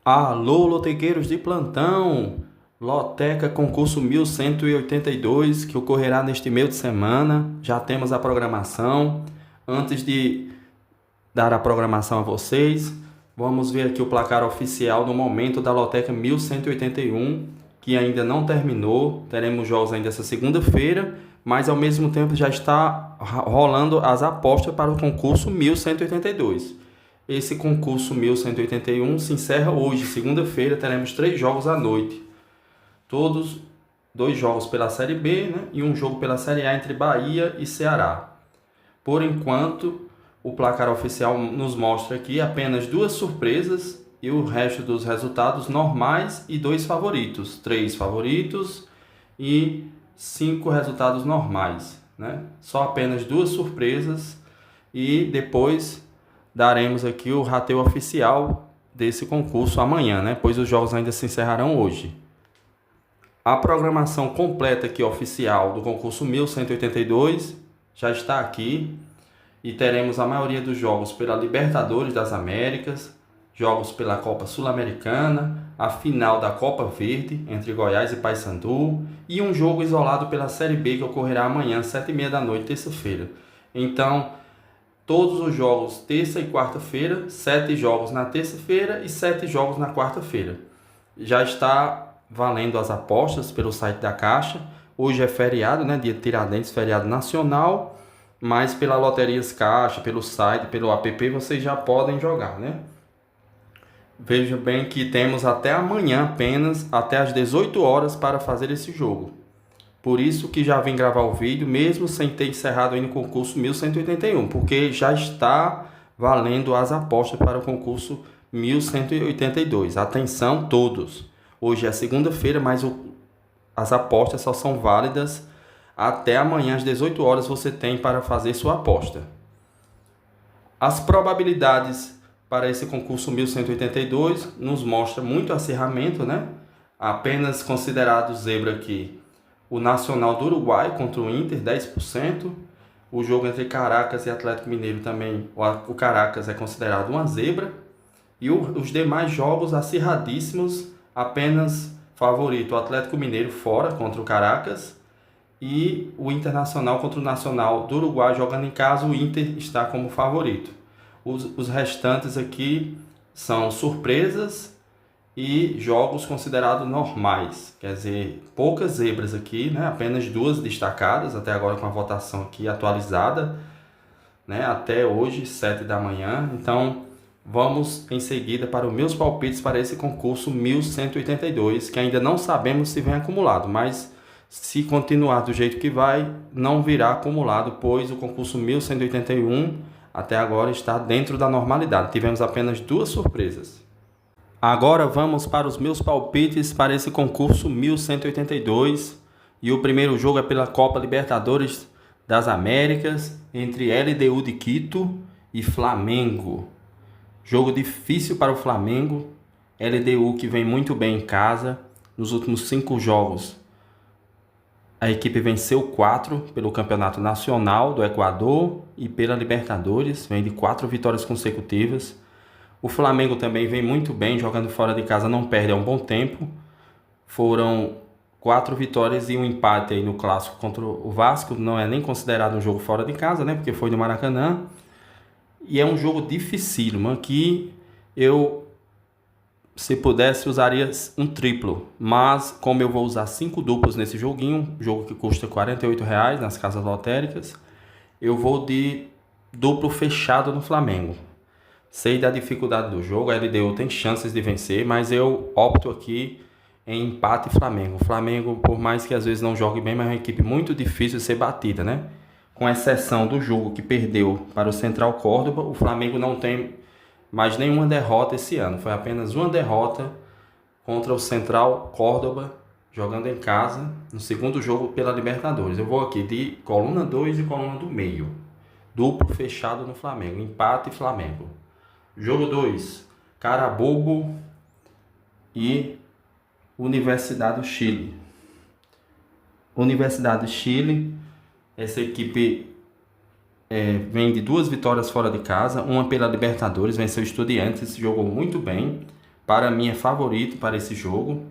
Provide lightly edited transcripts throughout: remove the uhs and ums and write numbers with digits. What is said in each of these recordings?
Alô, lotequeiros de plantão! Loteca Concurso 1182, que ocorrerá neste meio de semana. Já temos a programação. Antes de dar a programação a vocês, vamos ver aqui o placar oficial no momento da Loteca 1181, que ainda não terminou. Teremos jogos ainda essa segunda-feira, mas ao mesmo tempo já está rolando as apostas para o concurso 1182. Esse concurso 1181 se encerra hoje, segunda-feira. Teremos 3 jogos à noite. Todos 2 jogos pela Série B, né? E um jogo pela Série A entre Bahia e Ceará. Por enquanto, o placar oficial nos mostra aqui apenas 2 surpresas e o resto dos resultados normais e 2 favoritos. 3 favoritos e 5 resultados normais, né? Só apenas 2 surpresas e depois daremos aqui o rateio oficial desse concurso amanhã, né? Pois os jogos ainda se encerrarão hoje. A programação completa aqui oficial do concurso 1182 já está aqui e teremos a maioria dos jogos pela Libertadores das Américas, jogos pela Copa Sul-Americana, a final da Copa Verde entre Goiás e Paysandu e um jogo isolado pela Série B que ocorrerá amanhã, 7h30 da noite, terça-feira. Então, todos os jogos terça e quarta-feira, 7 jogos na terça-feira e 7 jogos na quarta-feira. Já está valendo as apostas pelo site da Caixa. Hoje é feriado, né? Dia de Tiradentes, feriado nacional, mas pela Loterias Caixa, pelo site, pelo app, vocês já podem jogar, né? Veja bem que temos até amanhã apenas, até às 18 horas para fazer esse jogo. Por isso que já vim gravar o vídeo, mesmo sem ter encerrado ainda o concurso 1181, porque já está valendo as apostas para o concurso 1182. Atenção todos! Hoje é segunda-feira, mas as apostas só são válidas até amanhã às 18 horas você tem para fazer sua aposta. As probabilidades para esse concurso 1182 nos mostra muito acirramento, né? Apenas considerado zebra aqui o Nacional do Uruguai contra o Inter, 10%. O jogo entre Caracas e Atlético Mineiro também, o Caracas é considerado uma zebra. E os demais jogos acirradíssimos, apenas favorito o Atlético Mineiro fora contra o Caracas e o Internacional contra o Nacional do Uruguai jogando em casa. O Inter está como favorito. Os restantes aqui são surpresas e jogos considerados normais, quer dizer, poucas zebras aqui, né? Apenas 2 destacadas até agora com a votação aqui atualizada, né? Até hoje, 7 da manhã. Então, vamos em seguida para os meus palpites para esse concurso 1182, que ainda não sabemos se vem acumulado, mas se continuar do jeito que vai, não virá acumulado, pois o concurso 1181 até agora está dentro da normalidade. Tivemos apenas 2 surpresas. Agora vamos para os meus palpites para esse concurso 1182. E o primeiro jogo é pela Copa Libertadores das Américas, entre LDU de Quito e Flamengo. Jogo difícil para o Flamengo. LDU que vem muito bem em casa. Nos últimos 5 jogos, a equipe venceu 4 pelo Campeonato Nacional do Equador e pela Libertadores. Vem de 4 vitórias consecutivas. O Flamengo também vem muito bem, jogando fora de casa, não perde há um bom tempo. Foram 4 vitórias e um empate aí no clássico contra o Vasco. Não é nem considerado um jogo fora de casa, né? Porque foi no Maracanã. E é um jogo dificílimo. Aqui eu, se pudesse, usaria um triplo. Mas como eu vou usar 5 duplos nesse joguinho, jogo que custa R$ 48,00 nas casas lotéricas, eu vou de duplo fechado no Flamengo. Sei da dificuldade do jogo, a LDU tem chances de vencer, mas eu opto aqui em empate Flamengo. O Flamengo, por mais que às vezes não jogue bem, mas é uma equipe muito difícil de ser batida, né? Com exceção do jogo que perdeu para o Central Córdoba, o Flamengo não tem mais nenhuma derrota esse ano. Foi apenas uma derrota contra o Central Córdoba, jogando em casa, no segundo jogo pela Libertadores. Eu vou aqui de coluna 2 e coluna do meio. Duplo fechado no Flamengo, empate Flamengo. Jogo 2, Carabobo e Universidade do Chile. Universidade do Chile, essa equipe vem de 2 vitórias fora de casa, uma pela Libertadores, venceu Estudiantes, jogou muito bem. para mim é favorito para esse jogo.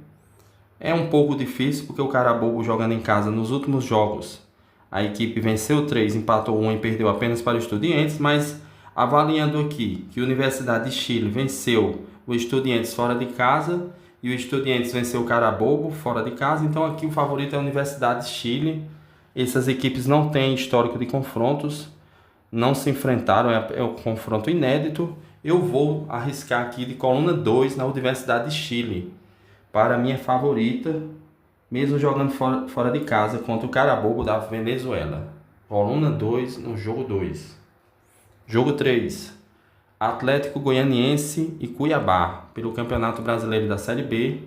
É um pouco difícil porque o Carabobo jogando em casa nos últimos jogos, a equipe venceu 3, empatou 1 e perdeu apenas para o Estudiantes, mas avaliando aqui que a Universidade de Chile venceu o Estudiantes fora de casa e o Estudiantes venceu o Carabobo fora de casa, então aqui o favorito é a Universidade de Chile. Essas equipes não têm histórico de confrontos, não se enfrentaram, é um confronto inédito. Eu vou arriscar aqui de coluna 2 na Universidade de Chile. Para mim é favorita, mesmo jogando fora de casa contra o Carabobo da Venezuela. Coluna 2 no jogo 2. Jogo 3. Atlético Goianiense e Cuiabá, pelo Campeonato Brasileiro da Série B.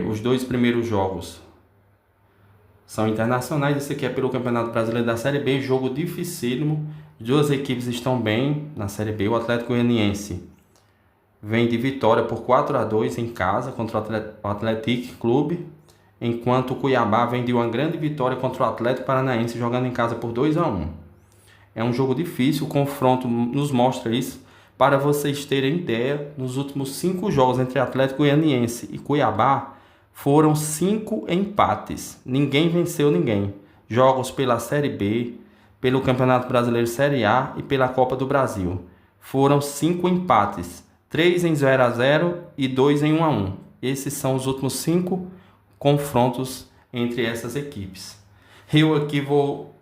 Os dois primeiros jogos são internacionais, esse aqui é pelo Campeonato Brasileiro da Série B, jogo dificílimo. Duas equipes estão bem na Série B. O Atlético Goianiense vem de vitória por 4-2 em casa contra o Atlético Clube, enquanto o Cuiabá vem de uma grande vitória contra o Atlético Paranaense jogando em casa por 2-1. É um jogo difícil, o confronto nos mostra isso. Para vocês terem ideia, nos últimos 5 jogos entre Atlético Goianiense e Cuiabá, foram 5 empates. Ninguém venceu ninguém. Jogos pela Série B, pelo Campeonato Brasileiro Série A e pela Copa do Brasil. Foram 5 empates. 3 em 0-0 e 2 em 1-1. Esses são os últimos 5 confrontos entre essas equipes. Eu aqui vou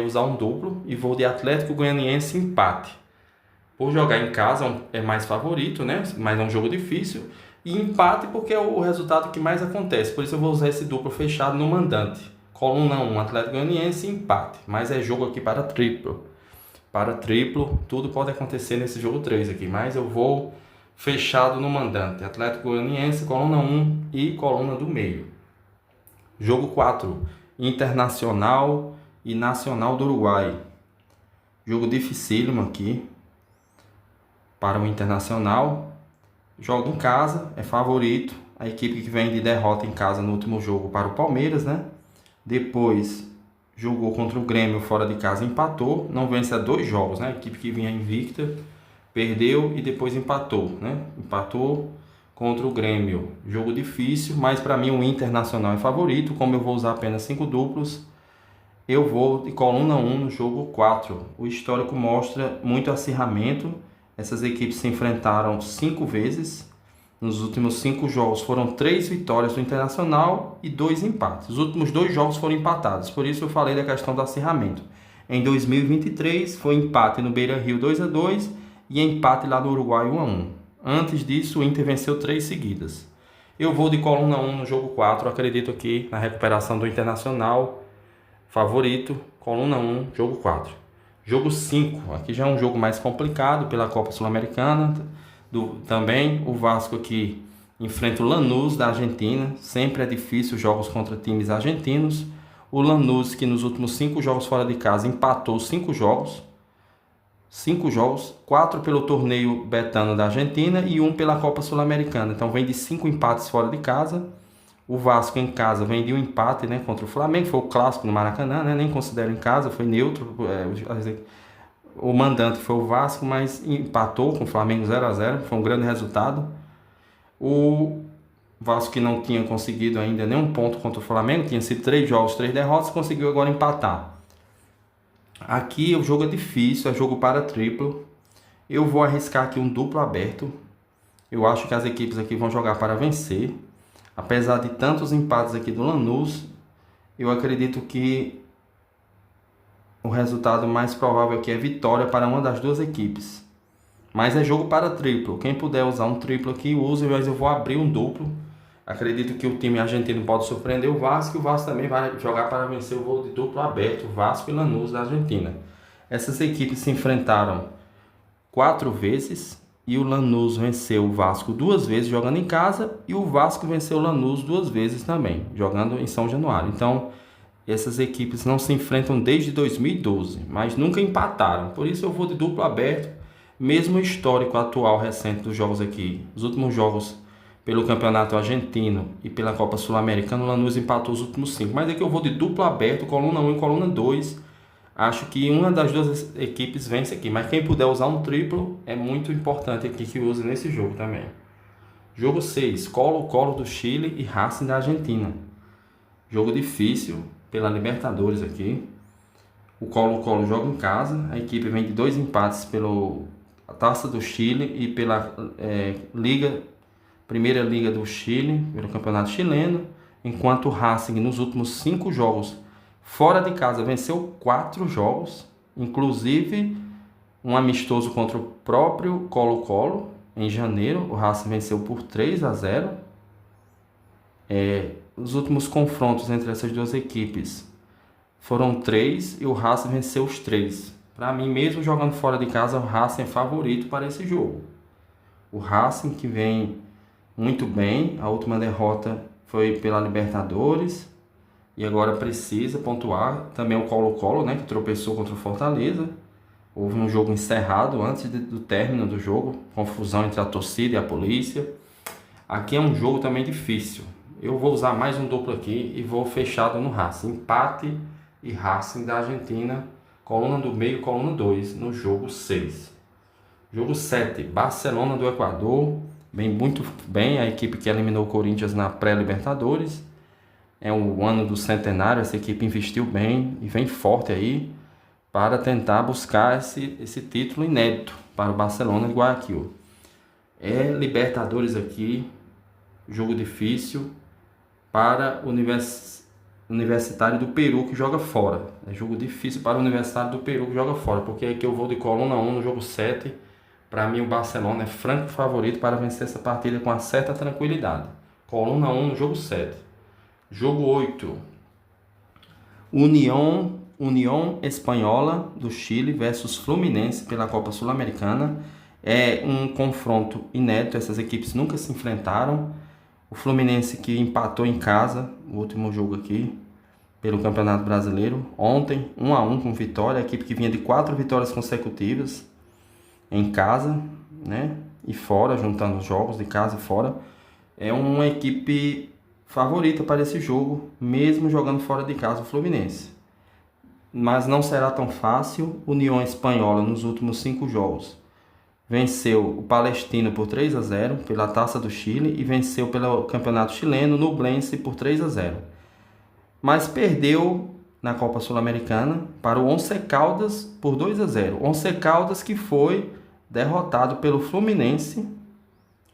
usar um duplo e vou de Atlético Goianiense empate. Por jogar em casa é mais favorito, né? Mas é um jogo difícil. E empate porque é o resultado que mais acontece. Por isso eu vou usar esse duplo fechado no mandante. Coluna 1, Atlético Goianiense empate. Mas é jogo aqui para triplo. Para triplo, tudo pode acontecer nesse jogo 3 aqui. Mas eu vou fechado no mandante. Atlético Goianiense, coluna 1 e coluna do meio. Jogo 4. Internacional e Nacional do Uruguai. Jogo dificílimo aqui para o Internacional. Joga em casa, é favorito. A equipe que vem de derrota em casa no último jogo para o Palmeiras, né? Depois jogou contra o Grêmio fora de casa, empatou. Não vence há 2 jogos, né? A equipe que vinha invicta perdeu e depois empatou, né? Empatou contra o Grêmio. Jogo difícil, mas para mim o Internacional é favorito. Como eu vou usar apenas 5 duplos, eu vou de coluna 1 no jogo 4. O histórico mostra muito acirramento. Essas equipes se enfrentaram 5 vezes. Nos últimos 5 jogos foram 3 vitórias do Internacional e 2 empates. Os últimos 2 jogos foram empatados. Por isso eu falei da questão do acirramento. Em 2023 foi empate no Beira-Rio 2-2 e empate lá no Uruguai 1-1. Antes disso o Inter venceu 3 seguidas. Eu vou de coluna 1 no jogo 4. Acredito aqui na recuperação do Internacional. Favorito, coluna 1, jogo 4. Jogo 5, aqui já é um jogo mais complicado pela Copa Sul-Americana. Também o Vasco aqui enfrenta o Lanús da Argentina. Sempre é difícil jogos contra times argentinos. O Lanús, que nos últimos 5 jogos fora de casa empatou 5 jogos. 5 jogos, 4 pelo torneio betano da Argentina e 1 pela Copa Sul-Americana. Então vem de 5 empates fora de casa. O Vasco em casa vem de um empate, né, contra o Flamengo, foi o clássico no Maracanã, né, nem considero em casa, foi neutro. O mandante foi o Vasco, mas empatou com o Flamengo 0-0, foi um grande resultado. O Vasco, que não tinha conseguido ainda nenhum ponto contra o Flamengo, tinha sido 3 jogos, 3 derrotas, conseguiu agora empatar. Aqui o jogo é difícil, é jogo para triplo. Eu vou arriscar aqui um duplo aberto. Eu acho que as equipes aqui vão jogar para vencer. Apesar de tantos empates aqui do Lanús, eu acredito que o resultado mais provável aqui é vitória para uma das duas equipes. Mas é jogo para triplo. Quem puder usar um triplo aqui, use, mas eu vou abrir um duplo. Acredito que o time argentino pode surpreender o Vasco, e o Vasco também vai jogar para vencer o voo de duplo aberto, Vasco e Lanús da Argentina. Essas equipes se enfrentaram 4 vezes. E o Lanús venceu o Vasco 2 vezes jogando em casa. E o Vasco venceu o Lanús 2 vezes também, jogando em São Januário. Então, essas equipes não se enfrentam desde 2012, mas nunca empataram. Por isso eu vou de duplo aberto. Mesmo o histórico atual recente dos jogos aqui. Os últimos jogos pelo Campeonato Argentino e pela Copa Sul-Americana, o Lanús empatou os últimos 5. Mas aqui eu vou de duplo aberto, coluna 1 e coluna 2. Acho que uma das duas equipes vence aqui, mas quem puder usar um triplo é muito importante aqui que use nesse jogo também. Jogo 6, Colo-Colo do Chile e Racing da Argentina. Jogo difícil pela Libertadores aqui. O Colo-Colo joga em casa, a equipe vem de 2 empates pela Taça do Chile e pela Primeira Liga do Chile, pelo Campeonato Chileno, enquanto o Racing nos últimos 5 jogos fora de casa venceu 4 jogos, inclusive um amistoso contra o próprio Colo-Colo em janeiro. O Racing venceu por 3-0. Os últimos confrontos entre essas duas equipes foram 3 e o Racing venceu os 3. Para mim, mesmo jogando fora de casa, o Racing é favorito para esse jogo. O Racing que vem muito bem, a última derrota foi pela Libertadores e agora precisa pontuar. Também o Colo-Colo, né, que tropeçou contra o Fortaleza. Houve um jogo encerrado antes do término do jogo, confusão entre a torcida e a polícia. Aqui é um jogo também difícil. Eu vou usar mais um duplo aqui e vou fechado no Racing. Empate e Racing da Argentina, coluna do meio, coluna 2, no jogo 6. Jogo 7, Barcelona do Equador. Vem muito bem a equipe que eliminou o Corinthians na pré-Libertadores. É o ano do centenário, essa equipe investiu bem e vem forte aí para tentar buscar esse título inédito para o Barcelona de Guayaquil. É Libertadores aqui, jogo difícil para o Universitário do Peru que joga fora. É jogo difícil para o Universitário do Peru que joga fora, porque é que eu vou de coluna 1 no jogo 7. Para mim o Barcelona é franco favorito para vencer essa partida com uma certa tranquilidade. Coluna 1 no jogo 7. Jogo 8. União Espanhola do Chile versus Fluminense pela Copa Sul-Americana. É um confronto inédito, essas equipes nunca se enfrentaram. O Fluminense que empatou em casa, o último jogo aqui, pelo Campeonato Brasileiro. Ontem, 1-1 com Vitória, a equipe que vinha de 4 vitórias consecutivas em casa, né? E fora, juntando os jogos de casa e fora. É uma equipe favorita para esse jogo, mesmo jogando fora de casa o Fluminense. Mas não será tão fácil. União Espanhola nos últimos 5 jogos venceu o Palestino por 3-0 pela Taça do Chile e venceu pelo Campeonato Chileno no Nublense por 3-0. Mas perdeu na Copa Sul-Americana para o Once Caldas por 2-0. Once Caldas que foi derrotado pelo Fluminense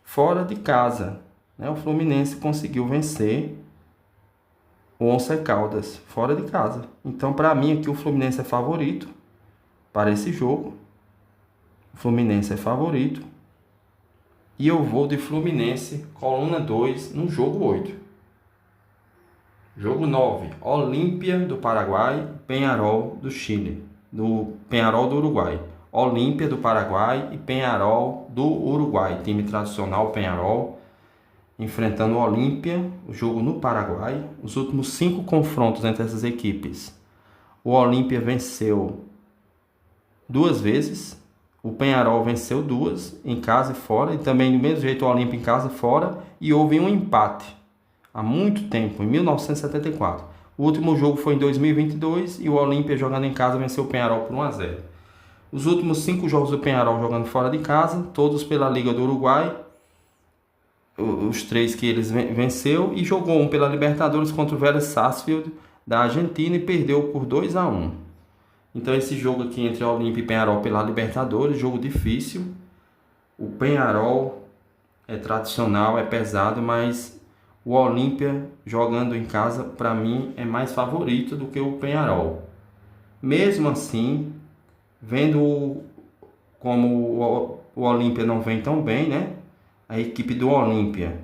fora de casa, né? O Fluminense conseguiu vencer o Once Caldas fora de casa. Então, para mim aqui o Fluminense é favorito para esse jogo. O Fluminense é favorito. E eu vou de Fluminense, coluna 2, no jogo 8. Jogo 9, Olímpia do Paraguai, Peñarol do Chile. Peñarol do Uruguai. Olímpia do Paraguai e Peñarol do Uruguai. Time tradicional Peñarol enfrentando o Olímpia, o jogo no Paraguai. Os últimos 5 confrontos entre essas equipes, o Olímpia venceu 2 vezes, o Peñarol venceu 2, em casa e fora, e também do mesmo jeito o Olímpia em casa e fora, e houve um empate há muito tempo, em 1974. O último jogo foi em 2022 e o Olímpia jogando em casa venceu o Peñarol por 1-0. Os últimos 5 jogos do Peñarol jogando fora de casa, todos pela Liga do Uruguai, os 3 que eles venceu, e jogou um pela Libertadores contra o Vélez Sarsfield da Argentina e perdeu por 2-1. Então esse jogo aqui entre Olímpia e Peñarol pela Libertadores, jogo difícil. O Peñarol é tradicional, é pesado, mas o Olímpia jogando em casa, para mim, é mais favorito do que o Peñarol. Mesmo assim, vendo como o Olímpia não vem tão bem, né? A equipe do Olímpia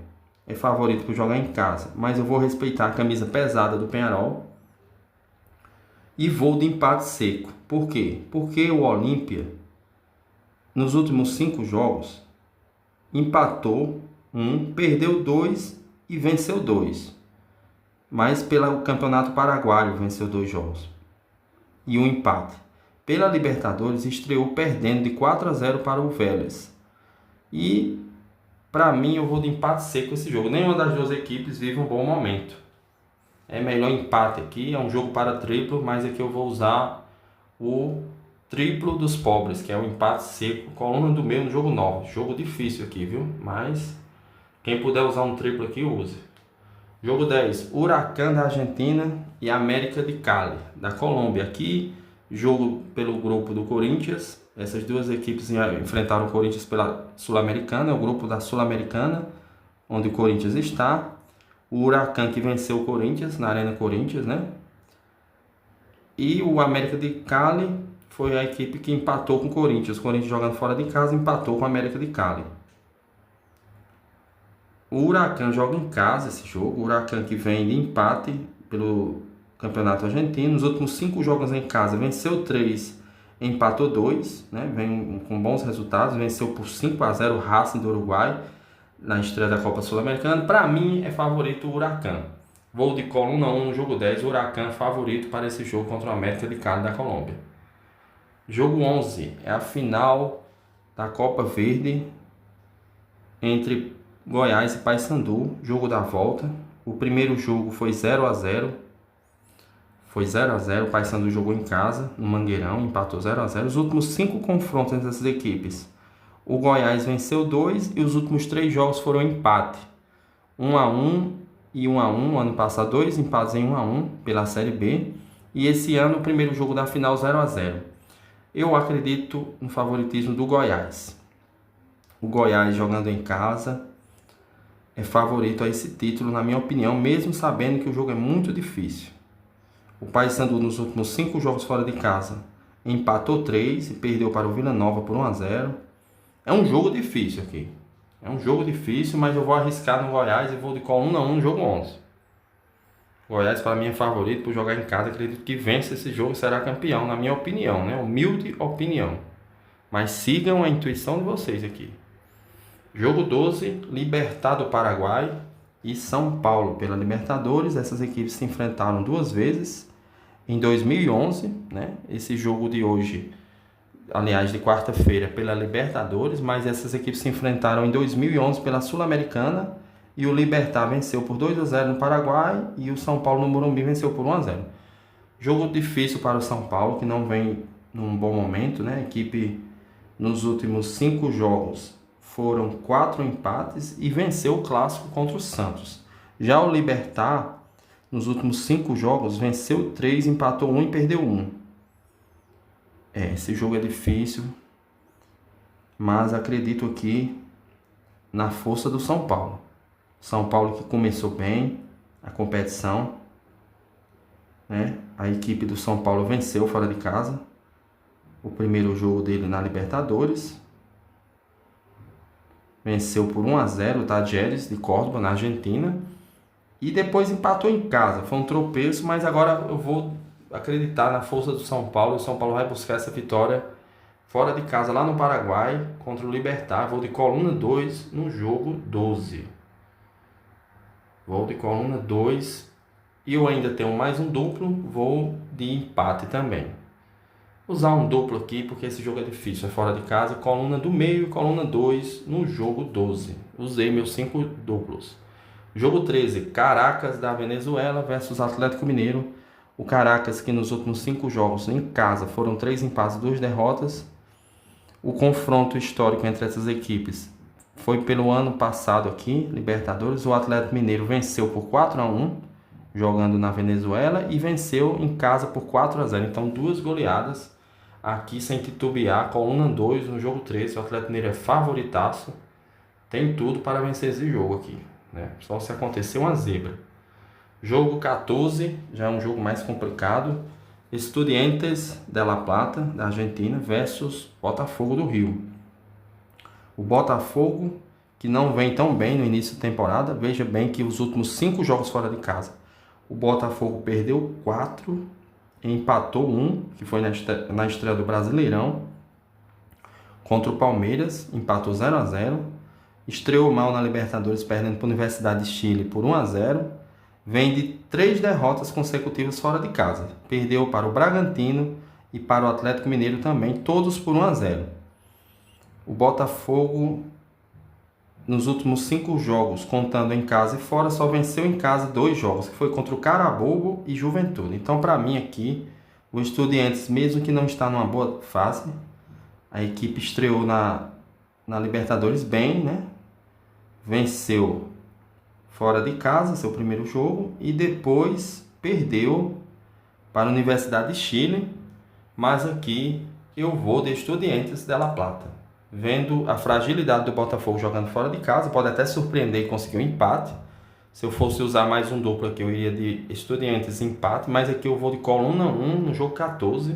é favorito por jogar em casa, mas eu vou respeitar a camisa pesada do Peñarol e vou de empate seco. Por quê? Porque o Olímpia, nos últimos 5 jogos, empatou 1, perdeu 2 e venceu 2. Mas pelo Campeonato Paraguaio venceu 2 jogos e um empate. Pela Libertadores estreou perdendo de 4-0 para o Vélez. E para mim eu vou de empate seco esse jogo. Nenhuma das duas equipes vive um bom momento. É melhor empate aqui, é um jogo para triplo, mas aqui eu vou usar o triplo dos pobres, que é o empate seco, coluna do meio no jogo 9. Jogo difícil aqui, viu? Mas Quem puder usar um triplo aqui, use. Jogo 10, Huracán da Argentina e América de Cali, da Colômbia. Aqui, jogo pelo grupo do Corinthians. Essas duas equipes enfrentaram o Corinthians pela Sul-Americana, é o grupo da Sul-Americana, onde o Corinthians está. O Huracán que venceu o Corinthians, na Arena Corinthians, né? E o América de Cali foi a equipe que empatou com o Corinthians. O Corinthians jogando fora de casa empatou com o América de Cali. O Huracán joga em casa esse jogo. O Huracán que vem de empate pelo Campeonato Argentino. Nos últimos 5 jogos em casa, venceu 3, empatou 2, né? Vem com bons resultados. Venceu por 5-0 o Racing do Uruguai na estreia da Copa Sul-Americana. Para mim é favorito o Huracán. Vou de coluna 1 no jogo 10. O Huracán favorito para esse jogo contra o América de Cali da Colômbia. Jogo 11 é a final da Copa Verde entre Goiás e Paysandu, jogo da volta. O primeiro jogo foi 0-0. Foi 0-0, o Paysandu jogou em casa, no Mangueirão, empatou 0-0. Os últimos 5 confrontos entre essas equipes, o Goiás venceu 2 e os últimos 3 jogos foram empate. 1-1 e 1-1, ano passado 2 empates em 1-1 pela Série B. E esse ano o primeiro jogo da final 0-0. Eu acredito no favoritismo do Goiás. O Goiás jogando em casa é favorito a esse título, na minha opinião, mesmo sabendo que o jogo é muito difícil. O Paysandu nos últimos 5 jogos fora de casa empatou 3 e perdeu para o Vila Nova por 1-0. É um jogo difícil aqui. É um jogo difícil, mas eu vou arriscar no Goiás e vou de coluna 1 no jogo 11. O Goiás para mim é favorito por jogar em casa. Acredito que vence esse jogo e será campeão, na minha opinião, né? Humilde opinião. Mas sigam a intuição de vocês aqui. Jogo 12, Libertad do Paraguai e São Paulo pela Libertadores. Essas equipes se enfrentaram 2 vezes em 2011, né? Esse jogo de hoje, aliás, de quarta-feira, pela Libertadores, mas essas equipes se enfrentaram em 2011 pela Sul-Americana e o Libertad venceu por 2-0 no Paraguai e o São Paulo no Morumbi venceu por 1-0. Jogo difícil para o São Paulo, que não vem num bom momento, né? A equipe nos últimos 5 jogos foram 4 empates e venceu o clássico contra o Santos. Já o Libertad, nos últimos 5 jogos, venceu 3, empatou 1 e perdeu 1. Esse jogo é difícil, mas acredito aqui na força do São Paulo. São Paulo que começou bem a competição, né? A equipe do São Paulo venceu fora de casa o primeiro jogo dele na Libertadores. Venceu por 1-0 o Talleres de Córdoba, na Argentina. E depois empatou em casa. Foi um tropeço, mas agora eu vou acreditar na força do São Paulo. O São Paulo vai buscar essa vitória fora de casa, lá no Paraguai, contra o Libertad. Vou de coluna 2 no jogo 12. Vou de coluna 2. E eu ainda tenho mais um duplo. Vou de empate também. Usar um duplo aqui porque esse jogo é difícil, é fora de casa. Coluna do meio e coluna 2 no jogo 12. Usei meus 5 duplos. Jogo 13, Caracas da Venezuela versus Atlético Mineiro. O Caracas que nos últimos 5 jogos em casa foram 3 empates e 2 derrotas. O confronto histórico entre essas equipes foi pelo ano passado aqui, Libertadores. O Atlético Mineiro venceu por 4-1, jogando na Venezuela, e venceu em casa por 4-0. Então 2 goleadas aqui sem titubear. Coluna 2 no jogo 13. O Atlético Mineiro é favoritaço. Tem tudo para vencer esse jogo aqui, né? Só se acontecer uma zebra. Jogo 14, já é um jogo mais complicado. Estudiantes de La Plata, da Argentina, versus Botafogo do Rio. O Botafogo, que não vem tão bem no início da temporada. Veja bem que os últimos 5 jogos fora de casa, o Botafogo perdeu 4, empatou 1, que foi na estreia do Brasileirão, contra o Palmeiras, empatou 0-0. Estreou mal na Libertadores, perdendo para a Universidade de Chile por 1-0. Vem de 3 derrotas consecutivas fora de casa. Perdeu para o Bragantino e para o Atlético Mineiro também, todos por 1-0. O Botafogo, nos últimos 5 jogos, contando em casa e fora, só venceu em casa 2 jogos, que foi contra o Carabobo e Juventude. Então, para mim aqui, o Estudiantes, mesmo que não está numa boa fase, a equipe estreou na Libertadores bem, né? venceu fora de casa seu primeiro jogo e depois perdeu para a Universidade de Chile, mas aqui eu vou de Estudiantes de La Plata. Vendo a fragilidade do Botafogo jogando fora de casa, pode até surpreender e conseguir um empate. Se eu fosse usar mais um duplo aqui, eu iria de Estudiantes empate, mas aqui eu vou de Coluna 1 no jogo 14.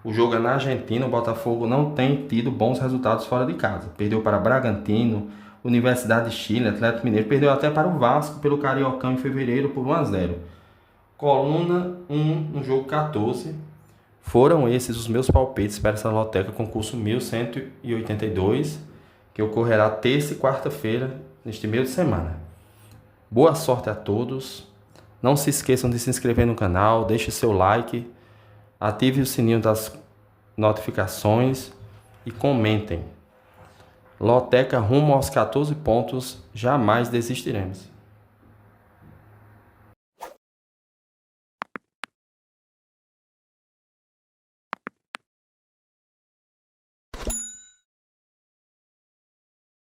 O jogo é na Argentina, o Botafogo não tem tido bons resultados fora de casa. Perdeu para Bragantino, Universidade de Chile, Atlético Mineiro, perdeu até para o Vasco pelo Cariocão em fevereiro por 1-0. Coluna 1 no jogo 14. Foram esses os meus palpites para essa loteca concurso 1182, que ocorrerá terça e quarta-feira, neste meio de semana. Boa sorte a todos. Não se esqueçam de se inscrever no canal, deixe seu like, ative o sininho das notificações e comentem. Loteca rumo aos 14 pontos, jamais desistiremos.